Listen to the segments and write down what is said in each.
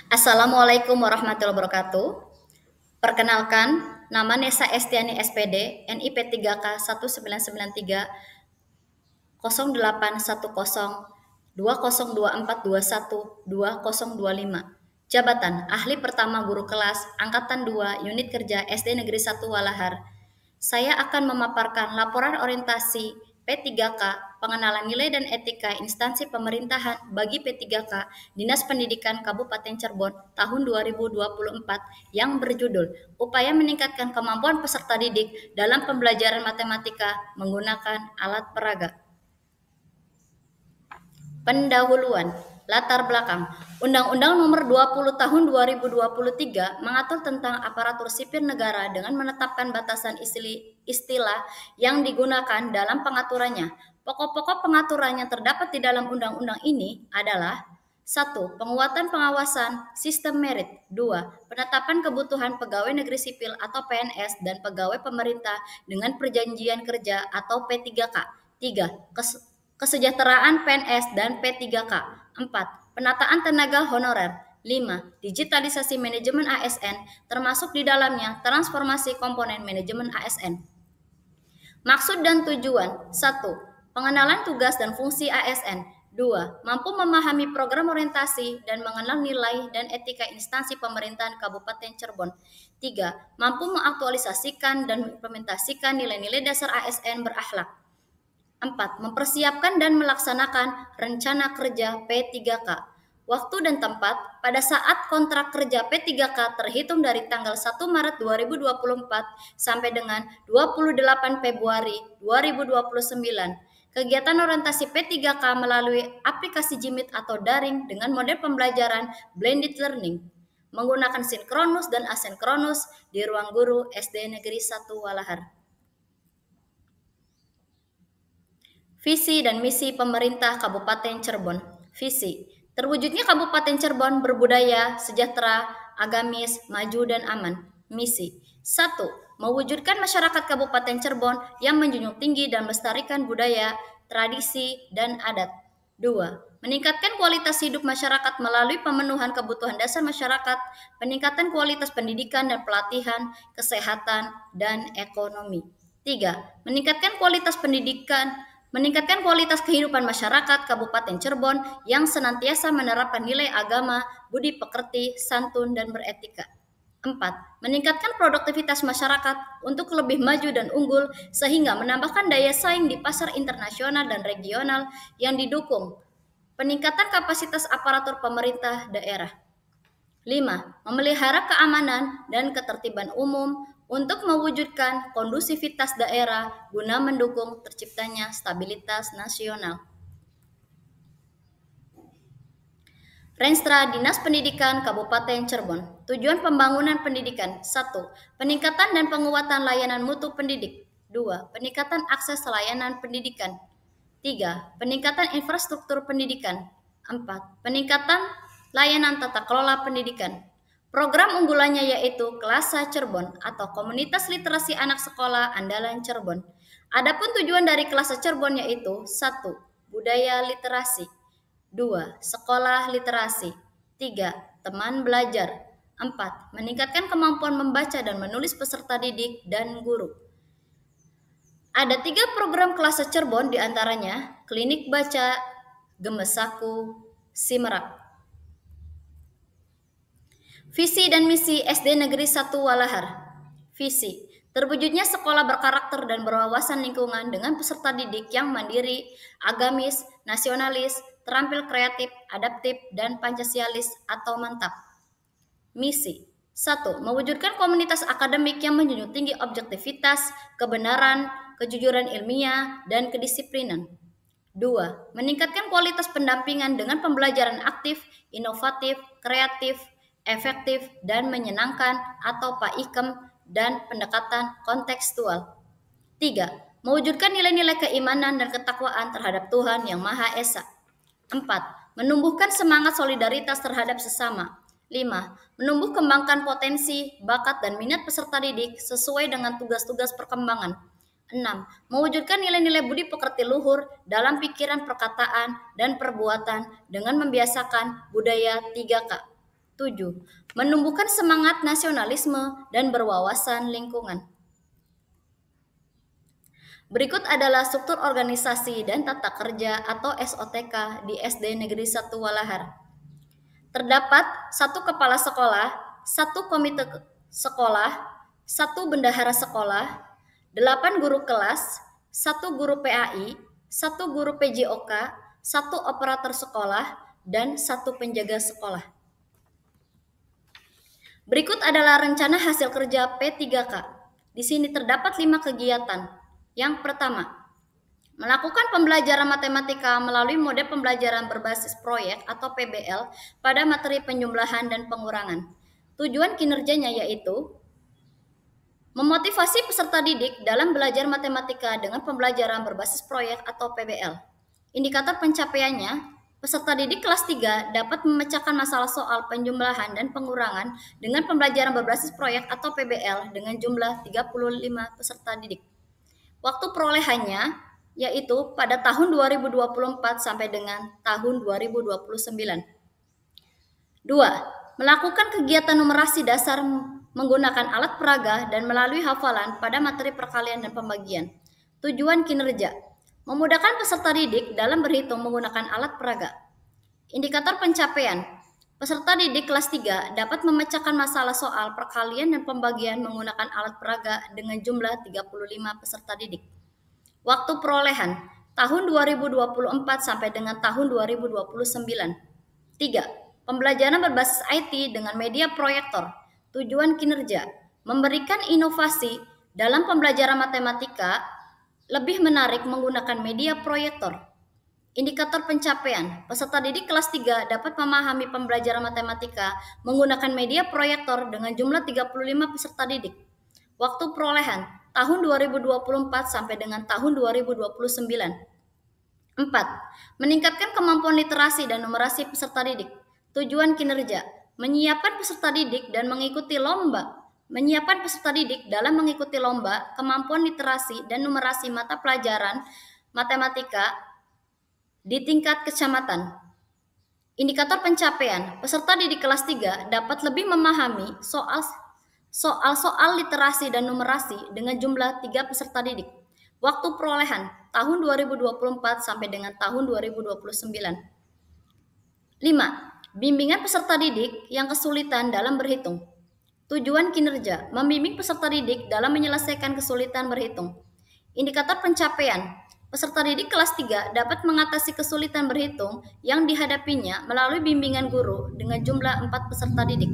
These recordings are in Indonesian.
Assalamualaikum warahmatullahi wabarakatuh. Perkenalkan, nama Nesa Estiani SPD, NIP 3K 1993 0810 202421 2025. Jabatan Ahli Pertama Guru Kelas Angkatan 2 Unit Kerja SD Negeri 1 Walahar. Saya akan memaparkan laporan orientasi P3K, pengenalan nilai dan etika instansi pemerintahan bagi P3K Dinas Pendidikan Kabupaten Cirebon tahun 2024 yang berjudul Upaya Meningkatkan Kemampuan Peserta Didik dalam Pembelajaran Matematika Menggunakan Alat Peraga. Pendahuluan, latar belakang. Undang-Undang Nomor 20 Tahun 2023 mengatur tentang aparatur sipil negara dengan menetapkan batasan istilah yang digunakan dalam pengaturannya. Pokok-pokok pengaturan yang terdapat di dalam undang-undang ini adalah 1. Penguatan pengawasan sistem merit. 2. Penetapan kebutuhan pegawai negeri sipil atau PNS dan pegawai pemerintah dengan perjanjian kerja atau P3K. 3. Kesejahteraan PNS dan P3K. 4. Penataan tenaga honorer. 5. Digitalisasi manajemen ASN, termasuk di dalamnya transformasi komponen manajemen ASN. Maksud dan tujuan. 1. Pengenalan tugas dan fungsi ASN. 2. Mampu memahami program orientasi dan mengenal nilai dan etika instansi pemerintahan Kabupaten Cirebon. 3. Mampu mengaktualisasikan dan mengimplementasikan nilai-nilai dasar ASN berakhlak. 4. Mempersiapkan dan melaksanakan rencana kerja P3K. Waktu dan tempat pada saat kontrak kerja P3K terhitung dari tanggal 1 Maret 2024 sampai dengan 28 Februari 2029. Kegiatan orientasi P3K melalui aplikasi Jimit atau daring dengan model pembelajaran blended learning menggunakan sinkronus dan asinkronus di ruang guru SD Negeri 1 Walahar. Visi dan misi pemerintah Kabupaten Cirebon. Visi, terwujudnya Kabupaten Cirebon berbudaya, sejahtera, agamis, maju, dan aman. Misi, 1. Mewujudkan masyarakat Kabupaten Cirebon yang menjunjung tinggi dan melestarikan budaya, tradisi, dan adat. 2. Meningkatkan kualitas hidup masyarakat melalui pemenuhan kebutuhan dasar masyarakat, peningkatan kualitas pendidikan dan pelatihan, kesehatan, dan ekonomi. 3. Meningkatkan kualitas kehidupan masyarakat Kabupaten Cirebon yang senantiasa menerapkan nilai agama, budi pekerti, santun, dan beretika. 4. Meningkatkan produktivitas masyarakat untuk lebih maju dan unggul sehingga menambahkan daya saing di pasar internasional dan regional yang didukung. Peningkatan kapasitas aparatur pemerintah daerah. 5. Memelihara keamanan dan ketertiban umum untuk mewujudkan kondusivitas daerah guna mendukung terciptanya stabilitas nasional. Renstra Dinas Pendidikan Kabupaten Cirebon. Tujuan pembangunan pendidikan. 1. Peningkatan dan penguatan layanan mutu pendidik. 2. Peningkatan akses layanan pendidikan. 3. Peningkatan infrastruktur pendidikan. 4. Peningkatan layanan tata kelola pendidikan. Program unggulannya yaitu Klasa Cirebon atau Komunitas Literasi Anak Sekolah Andalan Cirebon. Adapun tujuan dari Klasa Cirebon yaitu 1. Budaya literasi. 2. Sekolah literasi. 3. Teman belajar. 4. Meningkatkan kemampuan membaca dan menulis peserta didik dan guru. Ada 3 program Klasa Cirebon diantaranya Klinik Baca, Gemesaku, Simerak. Visi dan misi SD Negeri 1 Walahar. Visi, terwujudnya sekolah berkarakter dan berwawasan lingkungan dengan peserta didik yang mandiri, agamis, nasionalis, terampil kreatif, adaptif, dan pancasialis atau mantap. Misi, 1. Mewujudkan komunitas akademik yang menjunjung tinggi objektivitas, kebenaran, kejujuran ilmiah, dan kedisiplinan. 2. Meningkatkan kualitas pendampingan dengan pembelajaran aktif, inovatif, kreatif, efektif, dan menyenangkan atau PAIKEM dan pendekatan kontekstual. 3. Mewujudkan nilai-nilai keimanan dan ketakwaan terhadap Tuhan Yang Maha Esa. 4. Menumbuhkan semangat solidaritas terhadap sesama. 5. Menumbuh kembangkan potensi, bakat, dan minat peserta didik sesuai dengan tugas-tugas perkembangan. 6. Mewujudkan nilai-nilai budi pekerti luhur dalam pikiran, perkataan, dan perbuatan dengan membiasakan budaya 3K. 7. Menumbuhkan semangat nasionalisme dan berwawasan lingkungan. Berikut adalah struktur organisasi dan tata kerja atau SOTK di SD Negeri 1 Walahar. Terdapat 1 kepala sekolah, 1 komite sekolah, 1 bendahara sekolah, 8 guru kelas, 1 guru PAI, 1 guru PJOK, 1 operator sekolah, dan 1 penjaga sekolah. Berikut adalah rencana hasil kerja P3K. Di sini terdapat 5 kegiatan. Yang pertama, melakukan pembelajaran matematika melalui mode pembelajaran berbasis proyek atau PBL pada materi penjumlahan dan pengurangan. Tujuan kinerjanya yaitu memotivasi peserta didik dalam belajar matematika dengan pembelajaran berbasis proyek atau PBL. Indikator pencapaiannya, peserta didik kelas 3 dapat memecahkan masalah soal penjumlahan dan pengurangan dengan pembelajaran berbasis proyek atau PBL dengan jumlah 35 peserta didik. Waktu perolehannya yaitu pada tahun 2024 sampai dengan tahun 2029. 2. Melakukan kegiatan numerasi dasar menggunakan alat peraga dan melalui hafalan pada materi perkalian dan pembagian. Tujuan kinerja, memudahkan peserta didik dalam berhitung menggunakan alat peraga. Indikator pencapaian, peserta didik kelas 3 dapat memecahkan masalah soal perkalian dan pembagian menggunakan alat peraga dengan jumlah 35 peserta didik. Waktu perolehan, tahun 2024 sampai dengan tahun 2029. 3. Pembelajaran berbasis IT dengan media proyektor. Tujuan kinerja, memberikan inovasi dalam pembelajaran matematika lebih menarik menggunakan media proyektor. Indikator pencapaian, peserta didik kelas 3 dapat memahami pembelajaran matematika menggunakan media proyektor dengan jumlah 35 peserta didik. Waktu perolehan, tahun 2024 sampai dengan tahun 2029. 4. Meningkatkan kemampuan literasi dan numerasi peserta didik. Tujuan kinerja, menyiapkan peserta didik dan mengikuti lomba. Menyiapkan peserta didik dalam mengikuti lomba kemampuan literasi dan numerasi mata pelajaran matematika di tingkat kecamatan. Indikator pencapaian, peserta didik kelas 3 dapat lebih memahami soal-soal literasi dan numerasi dengan jumlah 3 peserta didik. Waktu perolehan, tahun 2024 sampai dengan tahun 2029. 5. Bimbingan peserta didik yang kesulitan dalam berhitung. Tujuan kinerja, membimbing peserta didik dalam menyelesaikan kesulitan berhitung. Indikator pencapaian, peserta didik kelas 3 dapat mengatasi kesulitan berhitung yang dihadapinya melalui bimbingan guru dengan jumlah 4 peserta didik.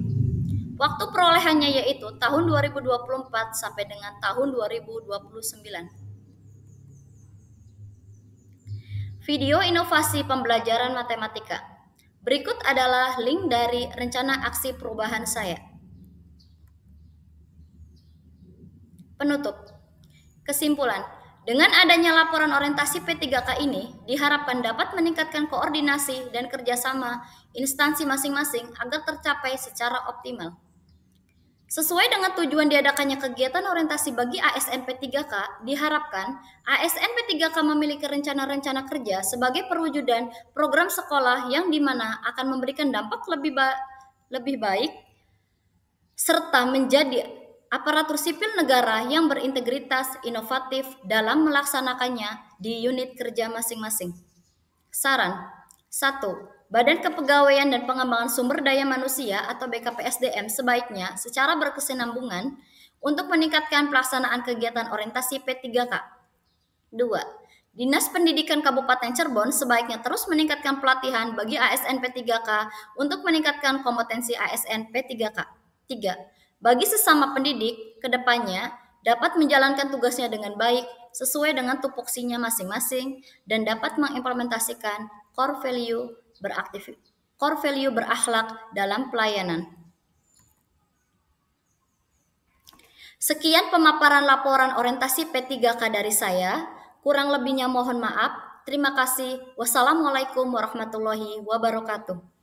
Waktu perolehannya yaitu tahun 2024 sampai dengan tahun 2029. Video inovasi pembelajaran matematika. Berikut adalah link dari rencana aksi perubahan saya. Penutup. Kesimpulan, dengan adanya laporan orientasi P3K ini, diharapkan dapat meningkatkan koordinasi dan kerjasama instansi masing-masing agar tercapai secara optimal. Sesuai dengan tujuan diadakannya kegiatan orientasi bagi ASN P3K, diharapkan ASN P3K memiliki rencana-rencana kerja sebagai perwujudan program sekolah yang dimana akan memberikan dampak lebih baik serta menjadi aparatur sipil negara yang berintegritas, inovatif dalam melaksanakannya di unit kerja masing-masing. Saran 1. Badan Kepegawaian dan Pengembangan Sumber Daya Manusia atau BKPSDM sebaiknya secara berkesinambungan untuk meningkatkan pelaksanaan kegiatan orientasi P3K. 2. Dinas Pendidikan Kabupaten Cirebon sebaiknya terus meningkatkan pelatihan bagi ASN P3K untuk meningkatkan kompetensi ASN P3K. 3. Bagi sesama pendidik, kedepannya dapat menjalankan tugasnya dengan baik sesuai dengan tupoksinya masing-masing dan dapat mengimplementasikan core value berakhlak dalam pelayanan. Sekian pemaparan laporan orientasi P3K dari saya. Kurang lebihnya mohon maaf. Terima kasih. Wassalamualaikum warahmatullahi wabarakatuh.